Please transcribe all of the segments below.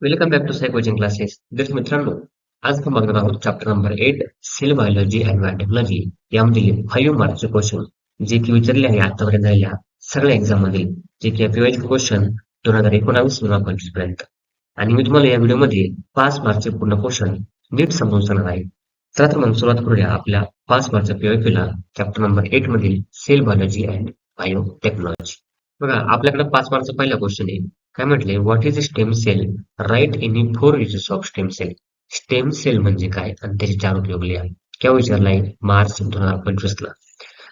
Welcome back to Sai coaching classes. विद्यार्थी मित्रांनो, आज आपण बघणार आहोत chapter number 8 cell biology and biotechnology यामधील 5 मार्कचे क्वेश्चन जे की विचारले आहे आतापर्यंत झालेल्या सगळ्या एक्झाम मधील जे की पीवायचे क्वेश्चन 2019-2025 पर्यंत. आणि मी तुम्हाला या व्हिडिओमध्ये 5 मार्कचे पूर्ण क्वेश्चन नीट समजून सांगणार आहे. चला तर मग सुरुवात करूया आपल्या 5 मार्कच्या पीवायपीला चॅप्टर नंबर 8 मधील सेल बायोलॉजी अँड बायोटेक्नॉलॉजी. बघा आपल्याकडे 5 मार्कचा पहिला क्वेश्चन आहे. काय म्हटले, what is stem cell? Write any 4 uses of stem cell. Stem cell म्हणजे काय आणि त्याचे 4 उपयोग लिहा. केव्हा विचारलाय? मार्च 2025 ला.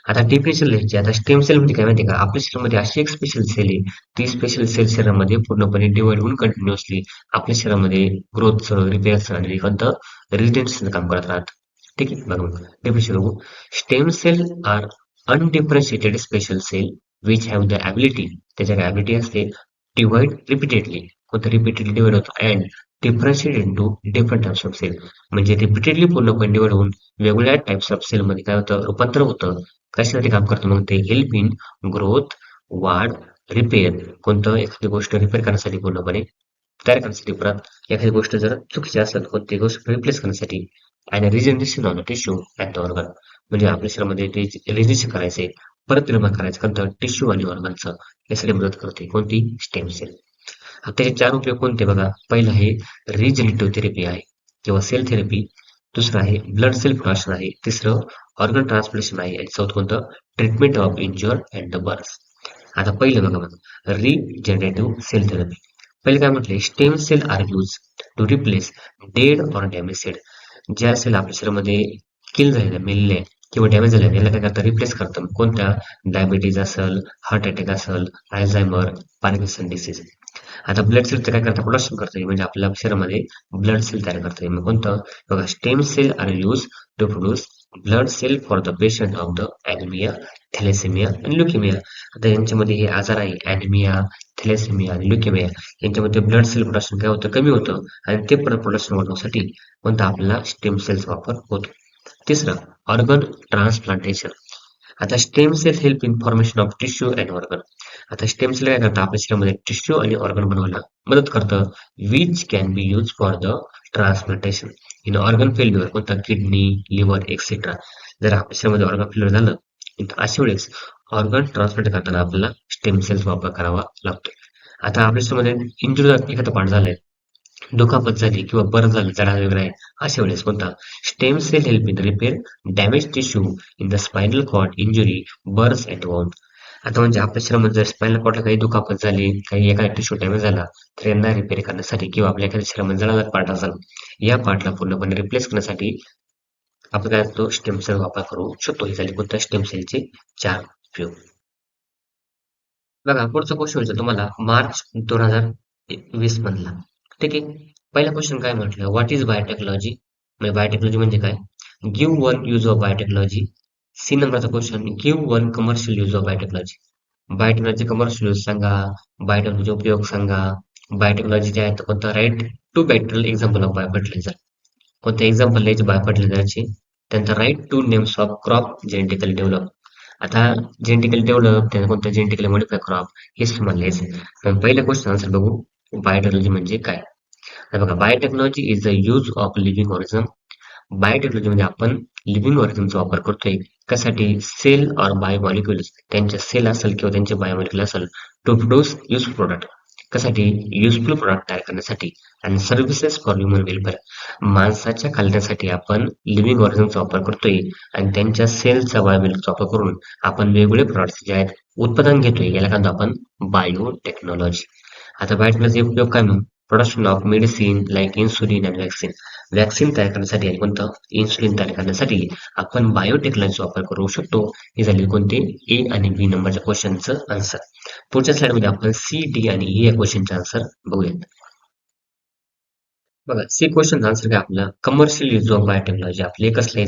आता डेफिनेशन लिहायची. आता स्टेम सेल म्हणजे काय माहिती का? आपल्या शरीरामध्ये अशी एक स्पेशल सेल आहे, ती स्पेशल सेल शरीरामध्ये पूर्णपणे डिवाइड होऊन कंटिन्युअसली आपल्या शरीरामध्ये ग्रोथचं, रिपेअरचं आणि कोणतं रेजिस्टन्सचं काम करत राहतात. ठीक आहे, बघू डेफिनेशन बघू. Stem cell are undifferentiated special cell which have the ability, त्याच्या ॲबिलिटी असते डिवाइड रिपीटेडली, कोणतं रिपीटेडली डिवाइड होतं and differentiate into different types of cell, म्हणजे रिपीटेडली पूर्णपणे डिवाइड होऊन वेगवेगळ्या टाइप्स ऑफ सेल मध्ये काय होतं, रूपांतर होतं. कशासाठी काम करतं मग ते? हेल्प इन ग्रोथ, वाढ, रिपेअर, कोणतं एखादी गोष्ट रिपेअर करण्यासाठी, पूर्णपणे तयार करण्यासाठी, परत एखादी गोष्ट जर चुकीची असेल कोणती गोष्ट रिप्लेस करण्यासाठी, आणि regeneration on tissue and the organ, म्हणजे आपल्या शरीरामध्ये ते रिजनरेशन करायचे, परत निर्माण करायचं कोणतं टिश्यू आणि ऑर्गनचं, यासाठी मदत करते कोणती? Stem cell. आता त्याचे 4 उपयोग कोणते बघा. पहिलं आहे रिजनरेटिव्ह थेरपी आहे किंवा सेल थेरपी. दुसरं आहे ब्लड सेल प्रोडक्शन आहे. तिसरं ऑर्गन ट्रान्सप्लेशन आहे. आणि चौथं कोणतं? Treatment of injured and the burns. आता पहिलं बघा रिजनरेटिव्ह सेल थेरपी. पहिले काय म्हटले? Stem cell are use to replace dead or damage cell. ज्या सेल आपल्या शरीरामध्ये किल झालेल्या, मेलेल्या किंवा डॅमेज झाल्या, याला काय करतं? रिप्लेस करतं. कोणत्या? डायबिटीज असेल, हार्ट अटॅक असेल, अल्झायमर, पार्किन्सन डिसीज. आता ब्लड सेलचं काय करतं? प्रोडक्शन करतं, म्हणजे आपल्या शरीरामध्ये ब्लड सेल तयार करते. मग कोणतं? बघा, stem cell are use to produce blood cell for the patient of the anaemia, thalassaemia आणि ल्युकेमिया. आता यांच्यामध्ये हे आजार आहे, ॲनिमिया, थॅलेसेमिया आणि ल्युकेमिया, यांच्यामध्ये ब्लड सेल प्रोडक्शन काय होतं? कमी होतं. आणि ते प्रोडक्शन वाढवण्यासाठी कोणता? आपला स्टेम सेलचा वापर होतो. तिसरं, ऑर्गन ट्रान्सप्लांटेशन. आता stem cell help in formation of tissue and organ. आता स्टेम सेल काय करतं? आपल्या शरीरामध्ये टिश्यू आणि ऑर्गन बनवायला मदत करतं, which can be use for the transplantation in organ failure, कोणता? Kidney, liver etcetera. जर आपल्या शरीरामध्ये ऑर्गन फेल्युअर झालं, तर अशा वेळेस ऑर्गन ट्रान्सप्लांट करताना आपल्याला स्टेम सेलचा वापर करावा लागतो. आता आपल्या शरीरामध्ये इंजुरी, एखादा पार्ट झालाय, दुखापत झाली किंवा बरं झालं, जडा वगैरे आहे, अशा वेळेस कोणता? Stem cell help in repair damage tissue in the spinal cord injury, burns and wound. आता म्हणजे आपल्या शरीरामध्ये जर स्पायनल कॉर्डला काही दुखापत झाली, काही एखादा टिश्यू डॅमेज झाला, तर यांना रिपेअर करण्यासाठी किंवा आपल्या एखाद्या शरीरामध्ये जळाला पार्ट असेल, या पार्टला पूर्णपणे रिप्लेस करण्यासाठी आपण काय करतो? स्टेम सेल वापर करू शकतो. हे झाले कोणत्या? स्टेम सेलचे 4 उपयोग. बघा पुढचा क्वेश्चन विचारतो तुम्हाला मार्च 2020 मधला. ठीक आहे. पहिला क्वेश्चन काय म्हटलं? What is biotechnology? म्हणजे बायोटेक्नॉलॉजी म्हणजे काय? Give one use of biotechnology. C नंबरचा question, give one commercial use of biotechnology. Biotechnology commercial use सांगा, बायोटेक्नॉलॉजी उपयोग सांगा. बायोटेक्नॉलॉजी जे आहे तर कोणता? Write to practical example of biofertilizer. कोणते एक्झाम्पल द्यायचे बायोफर्टिलायझरचे? त्यानंतर write to names of crop genetically develop. आता जेनेटिकली डेव्हलप, त्यानंतर कोणतं? जेनेटिकली मॉडिफाय क्रॉप, हेच तुम्हाला लिहायचं. पण पहिल्या क्वेश्चन आन्सर बघू. बायोटेक्नॉलॉजी म्हणजे काय? तर बघा, biotechnology is the use of living organism. Biotechnology म्हणजे आपण लिव्हिंग ऑर्गॅनिझमचा वापर करतोय. कशासाठी? सेल ऑर बायोमॉलिक्युल्स, त्यांच्या सेल असेल किंवा त्यांचे बायोमॉलिक्युल असेल, टू प्रोड्यूस युजफुल प्रोडक्ट. कशासाठी? युजफुल प्रोडक्ट तयार करण्यासाठी. आणि सर्व्हिसेस फॉर ह्युमन वेलफेअर, माणसाच्या कल्याणासाठी आपण लिव्हिंग ऑर्गॅनिझमचा वापर करतोय आणि त्यांच्या सेलचा बायोमॉलिक्युलचा वापर करून आपण वेगवेगळे प्रॉडक्ट्स जे आहेत उत्पादन घेतोय, याला काय म्हणतो आपण? बायोटेक्नॉलॉजी. आता बायोटेक्नॉलॉजी उपयोग काय मग? Production of medicine like insulin and vaccine. Vaccine तयार करण्यासाठी आणि कोणतं? इन्सुलिन तयार करण्यासाठी आपण बायोटेक्नॉलॉजीचा वापर करू शकतो. हे झाले कोणते? ए आणि बी नंबरच्या क्वेश्चनचं आन्सर. पुढच्या स्लाइडमध्ये आपण सी, डी आणि ई या क्वेश्चनचे आन्सर बघूयात. बघा, सी क्वेश्चन आन्सर काय आपला? कमर्शियल यूज ऑफ बायोटेक्नॉलॉजी आपले कसले?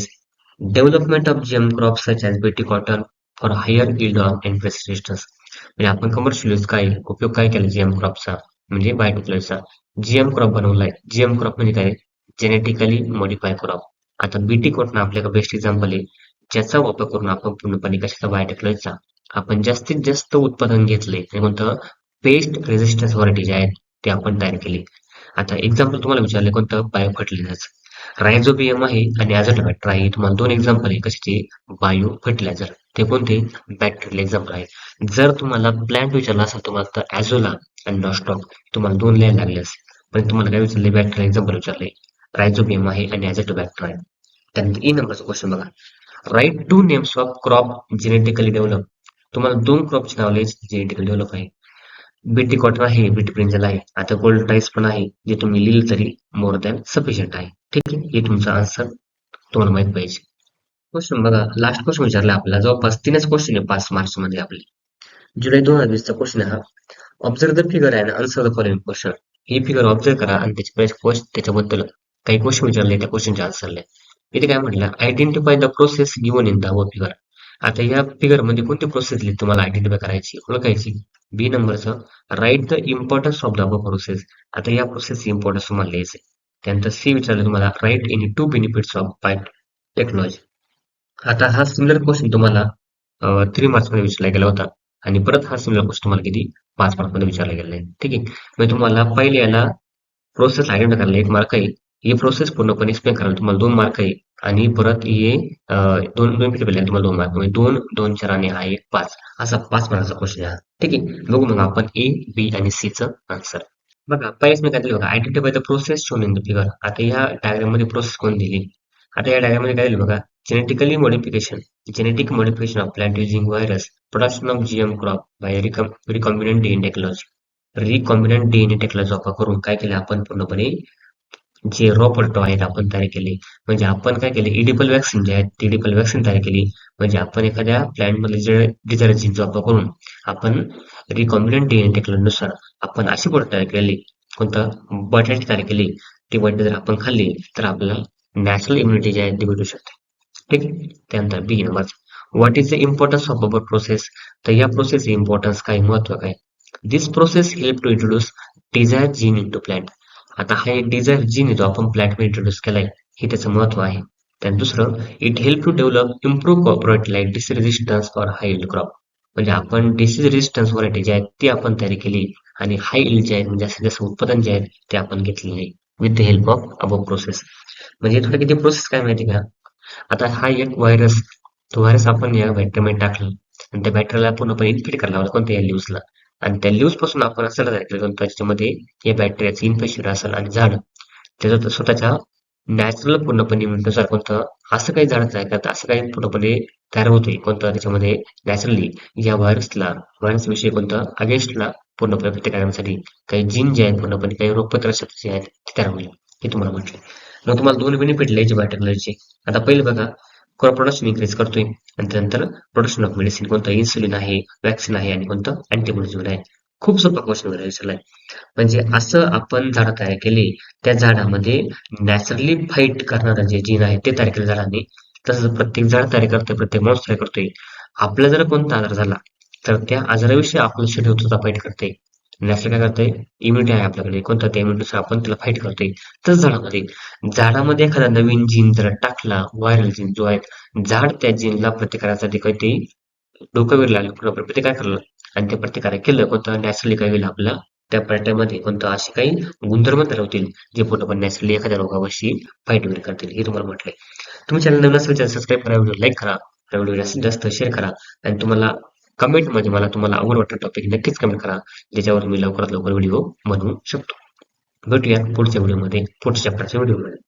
Development of GM crop such as BT cotton for higher yield and pest resistance. म्हणजे आपण कमर्शियल यूज काय, उपयोग काय केला जीएम क्रॉपचा, म्हणजे बायोटेक्नॉलॉजीचा? जीएम क्रॉप बनवलाय. जीएम क्रॉप म्हणजे काय? Genetically modify crop. आता बीटी कॉटन आपल्याकडे बेस्ट एक्झाम्पल आहे, ज्याचा वापर करून आपण पूर्णपणे कशाचा? बायोटेक्नॉलॉजीचा आपण जास्तीत जास्त उत्पादन घेतले. कोणतं? पेस्ट रेजिस्टन्स व्हरायटी जे आहेत ते आपण तयार केली. आता एक्झाम्पल तुम्हाला विचारले कोणतं बायो फर्टिलायझर रायझोबियम आहे आणि ॲझोटोबॅक्टर आहे. तुम्हाला दोन एक्झाम्पल आहे कशाचे बायो फर्टिलायझर ते कोणते बॅक्टेरियल एक्झाम्पल आहे. जर तुम्हाला प्लॅन्ट विचारला असेल तुम्हाला तर ॲझोला आणि नॉस्टॉक तुम्हाला दोन लिहायला लागले असते. पण तुम्हाला काय विचारले बॅक्टेरियल एक्झाम्पल विचारले रायझोबियम आहे आणि ॲझोटोबॅक्टर आहे. त्यानंतर ई नंबरचा क्वेश्चन बघा. Write to names of crop genetically develop. तुम्हाला दोन क्रॉपची नावं लिहायची जेनेटिकली डेव्हलप आहे. बीटी कॉटन आहे, बीटी ब्रिंजल आहे. आता गोल्ड राईस पण आहे, जे तुम्ही लिहिलं तरी मोर दॅन सफिशियंट आहे. ठीक आहे, हे तुमचा आन्सर तुम्हाला माहित पाहिजे. क्वेश्चन बघा, लास्ट क्वेश्चन विचारला आपल्याला जवळपास 3च क्वेश्चन आहे 5 मार्क्स मध्ये आपले. जुलै 2020चा क्वेश्चन आहे हा. Observe the figure and answer the following question. He figure observe करा आणि त्याच्याबद्दल काही क्वेश्चन विचारले त्या क्वेश्चनचे आन्सर लिहा. इथे काय म्हटलं identify the process given in the above figure. आता या फिगर मध्ये कोणती प्रोसेस लिहिली तुम्हाला आयडेंटिफाय करायची ओळखायची. बी नंबरचं write the importance of the above process. आता या प्रोसेसची इम्पॉर्टन्स तुम्हाला लिहायचे. त्यानंतर सी विचारलं तुम्हाला write any two benefits of biotechnology. आता हा सिमिलर क्वेश्चन तुम्हाला 3 मार्क्स मध्ये विचारला गेला होता आणि परत हा सिमिलर क्वेश्चन तुम्हाला किती 5 मार्क मध्ये विचारला गेला आहे. ठीक आहे, मग तुम्हाला पहिले याला प्रोसेस आयडेंटिफाय करायला 1 मार्क आहे. ही प्रोसेस पूर्णपणे एक्सप्लेन करायला तुम्हाला 2 मार्क आहे आणि परत हे दोन बेनिफिट तुम्हाला 2 मार्क म्हणजे 2, 2, 4 आणि हा 1, 5 असा 5 मार्काचा क्वेश्चन आहे. ठीक आहे, बघू मग आपण ए, बी आणि सी चं आन्सर. बघा पहिलेच मी काय दिलं बघा identify the process shown in the figure. आता या डायग्राम मध्ये प्रोसेस कोण दिली. आता या डायग्राम मध्ये काय दिलं बघा genetically modification genetic modification of plant using virus production of GM crop by recombinant DNA technology. Recombinant DNA technology वापर करून काय केलं आपण पूर्णपणे जे रॉ पोटॅटो आहेत आपण तयार केले. म्हणजे आपण काय केले इडिबल वॅक्सिन जे आहेत ते इडिबल वॅक्सिन तयार केली. म्हणजे आपण एखाद्या प्लांट मधले जे डिझायर जीनचा वापर करून आपण रिकॉम्बिनंट डीएनए टेक्नॉलॉजीनुसार आपण अशी प्रोडक्ट तयार केली. कोणतं बटाटे तयार केली. ती बटाटे जर आपण खाल्ली तर आपल्याला नॅचरल इम्युनिटी जी आहे ती भेटू शकते. ठीक आहे, त्यानंतर B number what is the importance of our process. तर या प्रोसेसचे इम्पॉर्टन्स काय महत्व काय. This process help to introduce desire gene into plant. आता हा एक डिझायर जीन आहे जो आपण प्लांटमध्ये इंट्रोड्यूस केलाय हे त्याचं महत्व आहे. त्यानंतर दुसरं it help to develop improve corporate like disease resistance for high yield crop. म्हणजे आपण डिसीज रेजिस्टन्स व्हरायटी जे आहेत ती आपण तयारी केली आणि हाय इल्ड जे आहेत म्हणजे जास्तीत जास्त उत्पादन जे आहेत ते आपण घेतलेले आहे with the help of above process. म्हणजे थोडं किती प्रोसेस काय माहिती का. आता हा एक व्हायरस तो व्हायरस आपण या बॅक्टेरियामध्ये टाकला आणि त्या बॅक्टेरियाला पूर्णपणे इन्फेक्ट करायला लावला कोणत्या लीव्हजला आणि त्या लीव्स पासून आपण असं तयार केलं त्याच्यामध्ये या बॅक्टेरियाचं इन्फेक्शन असेल आणि झाड त्याचं स्वतःच्या नॅचरल पूर्णपणे नुसार कोणतं असं काही झाड तयार करतं असं काही पूर्णपणे तयार होते कोणतं त्याच्यामध्ये नॅचरली या व्हायरस विषयी कोणतं अगेन्स्टला पूर्णपणे प्रतिकारण्यासाठी काही जीन जे आहेत पूर्णपणे काही रोगप्रतिकारक जे आहेत ते तयार होईल हे तुम्हाला म्हटलं. मग तुम्हाला दोन बेनिफिट लिहायचे बायोटेक्नॉलॉजीचे. आता पहिले बघा क्रॉप प्रोडक्शन इन्क्रीज करतोय आणि त्यानंतर प्रोडक्शन ऑफ मेडिसिन कोणतं इन्सुलिन आहे वॅक्सिन आहे आणि कोणतं अँटीबॉडीज आहे. खूप सोपा क्वेश्चन विचारलाय. म्हणजे असं आपण झाडं तयार केली त्या झाडामध्ये नॅचरली फाईट करणारं जे जीन आहे ते तयार केलं झाडाने. तसंच प्रत्येक झाड तयार करतोय प्रत्येक माणूस तयार करतोय. आपला जर कोणता आजार झाला तर त्या आजाराविषयी आपलं शरीर सुद्धा फाईट करते. नॅचरल काय करतंय इम्युनिटी आहे आपल्याकडे कोणतं त्या इम्युनिटीनुसार आपण त्याला फाईट करतोय. तसंच झाडामध्ये एखादा नवीन जीन जर टाकला व्हायरल जीन जो आहे झाड त्या जीनला प्रतिकारासाठी काहीतरी डोकं वेळ लागलं पूर्णपणे प्रतिकार करलं आणि ते प्रतिकार केलं कोणतं नॅचरली काय होईल आपल्याला त्या बटाट्यामध्ये कोणतं असे काही गुणधर्म तयार होतील जे पूर्णपणे नॅचरली एखाद्या रोगावरशी फाईट वगैरे करतील हे तुम्हाला म्हटलंय. तुम्ही चॅनल नवीन असेल चॅनल सबस्क्राईब करा व्हिडिओ लाईक करा व्हिडिओ जास्तीत जास्त शेअर करा आणि तुम्हाला कमेंटमध्ये मला तुम्हाला आवड वाटतं टॉपिक नक्कीच कमेंट करा ज्याच्यावर मी लवकरात लवकर व्हिडिओ बनवू शकतो. भेटूया पुढच्या व्हिडिओमध्ये पुढच्या चॅप्टरच्या व्हिडिओमध्ये.